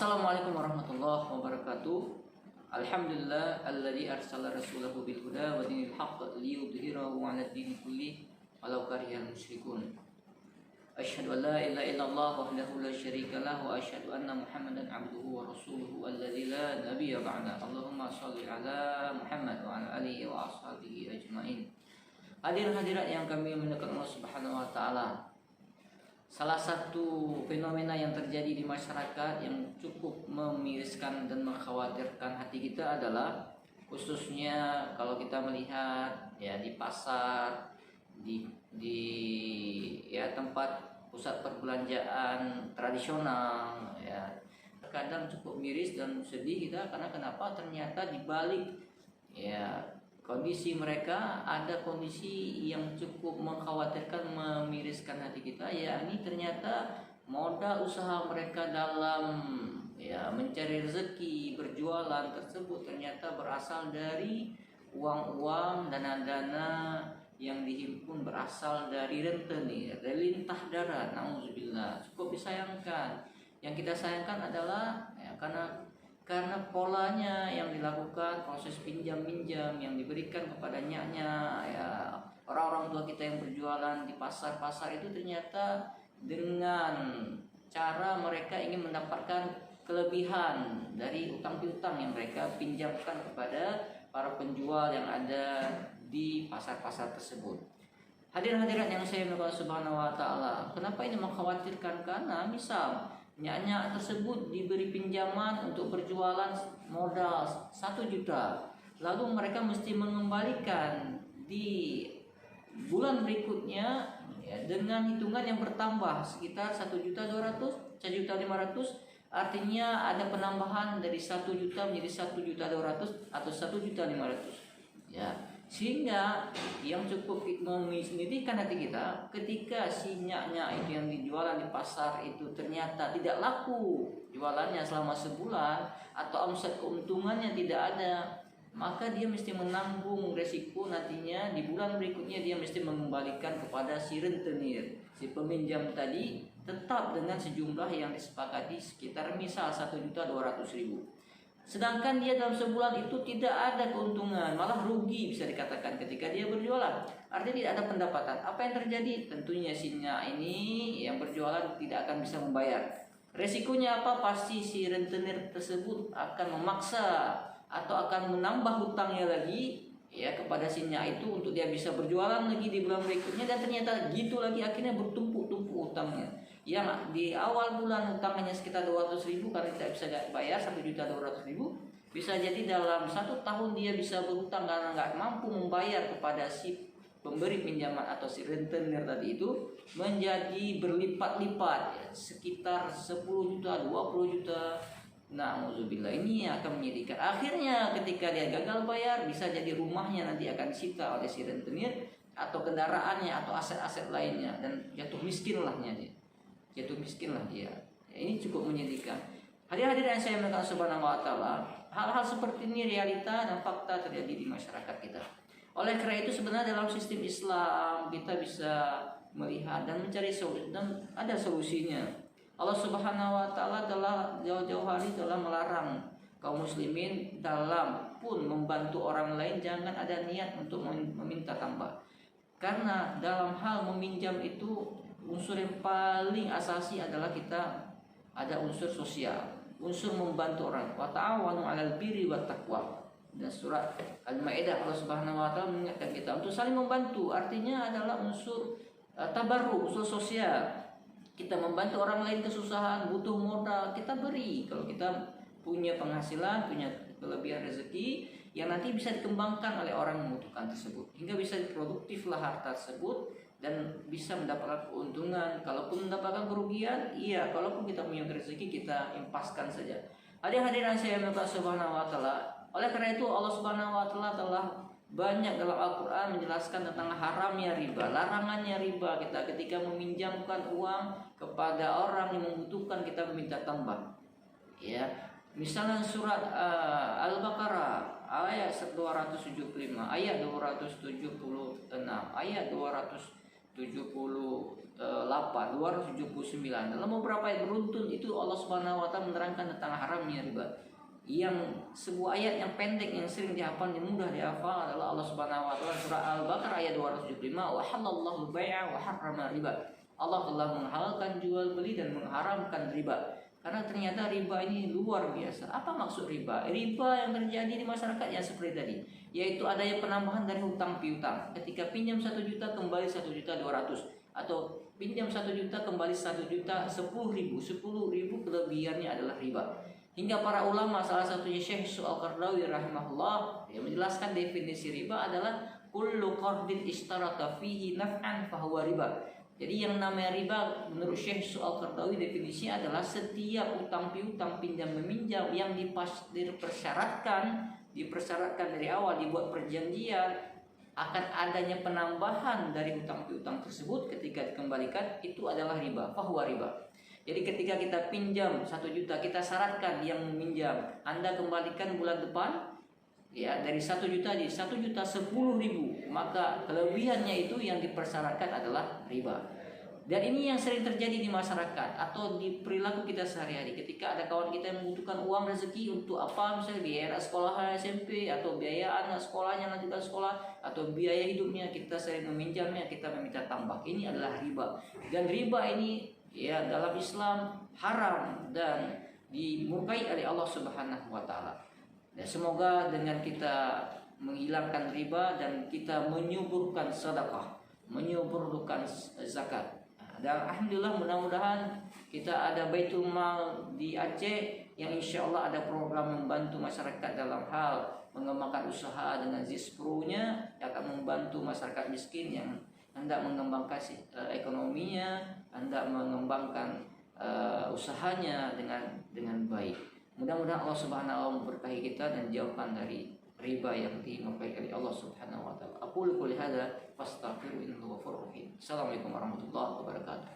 Assalamualaikum warahmatullahi wabarakatuh. Alhamdulillah alladzi arsala rasulahu bil huda wa dinil haqq liyudhhirahu 'ala ad-dini kullih walau karihal musyrikun. Asyhadu an la ilaha illallah wahdahu la syarika lah wa asyhadu anna Muhammadan 'abduhu wa rasuluhu alladzi la nabiyya ba'da. Allahumma shalli 'ala Muhammad wa 'ala alihi wa ashabihi ajmain. Hadirin hadirat yang kami muliakan Allah Subhanahu wa taala. Salah satu fenomena yang terjadi di masyarakat yang cukup memiriskan dan mengkhawatirkan hati kita adalah khususnya kalau kita melihat ya di pasar, di ya tempat pusat perbelanjaan tradisional ya. Terkadang cukup miris dan sedih kita karena kenapa ternyata di balik ya kondisi mereka ada kondisi yang cukup mengkhawatirkan, memiriskan hati kita, yakni ternyata modal usaha mereka dalam ya mencari rezeki berjualan tersebut ternyata berasal dari uang-uang, dana-dana yang dihimpun berasal dari rentenir, dari lintah darat. Nauzubillah, cukup disayangkan. Yang kita sayangkan adalah ya, karena polanya yang dilakukan, proses pinjam-minjam yang diberikan kepada nyaknya ya orang-orang tua kita yang berjualan di pasar-pasar itu ternyata dengan cara mereka ingin mendapatkan kelebihan dari utang piutang yang mereka pinjamkan kepada para penjual yang ada di pasar-pasar tersebut. Hadirin-hadirat yang saya muliakan Subhanahu wa taala, kenapa ini mengkhawatirkan? Karena misal nyak-nyak tersebut diberi pinjaman untuk berjualan modal 1 juta, lalu mereka mesti mengembalikan di bulan berikutnya ya, dengan hitungan yang bertambah sekitar 1.200.000, 1.500.000, artinya ada penambahan dari 1 juta menjadi 1.200.000 atau 1.500.000 ya. Sehingga yang cukup menyedihkan hati kita ketika si nyak-nyak itu yang dijualan di pasar itu ternyata tidak laku jualannya selama sebulan atau omset keuntungannya tidak ada, maka dia mesti menanggung resiko nantinya di bulan berikutnya dia mesti mengembalikan kepada si rentenir, si peminjam tadi, tetap dengan sejumlah yang disepakati sekitar misal 1.200.000. Sedangkan dia dalam sebulan itu tidak ada keuntungan, malah rugi bisa dikatakan ketika dia berjualan. Artinya tidak ada pendapatan. Apa yang terjadi? Tentunya sinya ini yang berjualan tidak akan bisa membayar. Resikonya apa? Pasti si rentenir tersebut akan memaksa atau akan menambah hutangnya lagi ya kepada sinya itu untuk dia bisa berjualan lagi di bulan berikutnya, dan ternyata gitu lagi akhirnya bertumpuk-tumpuk hutangnya. Yang di awal bulan hutangnya sekitar 200.000 karena tidak bisa bayar 1.200.000, bisa jadi dalam 1 tahun dia bisa berhutang karena nggak mampu membayar kepada si pemberi pinjaman atau si rentenir tadi itu menjadi berlipat-lipat ya, sekitar 10 juta, 20 juta. Nauzubillah, ini akan menyedihkan. Akhirnya ketika dia gagal bayar, bisa jadi rumahnya nanti akan disita oleh si rentenir atau kendaraannya atau aset-aset lainnya, dan jatuh miskin lahnya dia. Jatuh miskin lah dia. Ya, ini cukup menyedihkan. Hadirin-hadirin yang saya muliakan Subhanahu wa taala, hal-hal seperti ini realita dan fakta terjadi di masyarakat kita. Oleh karena itu sebenarnya dalam sistem Islam kita bisa melihat dan mencari solusi, dan ada solusinya. Allah Subhanahu wa taala telah jauh-jauh hari telah melarang kaum muslimin dalam pun membantu orang lain jangan ada niat untuk meminta tambah. Karena dalam hal meminjam itu unsur yang paling asasi adalah kita ada unsur sosial, unsur membantu orang. Wa ta'awanu 'alal birri wat taqwa. Dan surat Al-Maidah Allah Subhanahu wa taala mengingatkan kita untuk saling membantu. Artinya adalah unsur tabarruk, unsur sosial. Kita membantu orang lain kesusahan, butuh modal, kita beri. Kalau kita punya penghasilan, punya kelebihan rezeki yang nanti bisa dikembangkan oleh orang yang membutuhkan tersebut, hingga bisa produktiflah harta tersebut dan bisa mendapatkan keuntungan. Kalaupun mendapatkan kerugian, iya, kalaupun kita punya rezeki kita impaskan saja. Hadirin saya minta Subhanahu wa taala. Oleh karena itu Allah Subhanahu wa taala telah banyak dalam Al-Qur'an menjelaskan tentang haramnya riba, larangannya riba. Kita ketika meminjamkan uang kepada orang yang membutuhkan kita meminta tambah. Ya, misalnya surat Al-Baqarah ayat 275, ayat 276, ayat 277, 279. Dalam beberapa ayat beruntun itu Allah Subhanahu wa taala menerangkan tentang haramnya riba. Yang sebuah ayat yang pendek yang sering dihafal, yang mudah dihafal adalah Allah Subhanahu wa taala surah Al-Baqarah ayat 275, wa halallahu bai'a wa harrama riba. Allah telah menghalalkan jual beli dan mengharamkan riba. Karena ternyata riba ini luar biasa. Apa maksud riba? Riba yang terjadi di masyarakat yang seperti tadi, yaitu adanya penambahan dari hutang piutang. Ketika pinjam 1 juta kembali 1.200.000, atau pinjam 1 juta kembali 1 juta 10.000, 10.000 kelebihannya adalah riba. Hingga para ulama, salah satunya Syekh Al-Qardawi rahimahullah, yang menjelaskan definisi riba adalah kullu qardin istaraka fihi naf'an fahuwa riba. Jadi yang namanya riba menurut Syekh Al-Qardawi definisinya adalah setiap utang piutang, pinjam meminjam yang dipersyaratkan dari awal, dibuat perjanjian akan adanya penambahan dari utang piutang tersebut ketika dikembalikan, itu adalah riba, fahuwa riba. Jadi ketika kita pinjam 1 juta, kita syaratkan yang meminjam, Anda kembalikan bulan depan, ya, dari 1 juta di 1.010.000, maka kelebihannya itu yang dipersyaratkan adalah riba. Dan ini yang sering terjadi di masyarakat atau di perilaku kita sehari-hari. Ketika ada kawan kita yang membutuhkan uang rezeki untuk apa, misalnya biaya sekolah SMP, atau biaya anak sekolahnya lanjutkan sekolah, atau biaya hidupnya, kita sering meminjamnya, kita meminta tambah. Ini adalah riba. Dan riba ini ya dalam Islam haram dan dimurkai oleh Allah Subhanahu wa taala. Dan semoga dengan kita menghilangkan riba dan kita menyuburkan sedekah, menyuburkan zakat. Dan alhamdulillah, mudah-mudahan kita ada Baitul Mal di Aceh yang insya Allah ada program membantu masyarakat dalam hal mengembangkan usaha dengan Zispro-nya, yang akan membantu masyarakat miskin yang hendak mengembangkan ekonominya, hendak mengembangkan usahanya dengan baik. Mudah-mudahan Allah Subhanahu wa taala memberkahi kita dan jauhkan dari riba yang dimurkai oleh Allah Subhanahu wa taala. Aqulu qouli hadza fastaghfiru innahu ghafurur rahim. Assalamualaikum warahmatullahi wabarakatuh.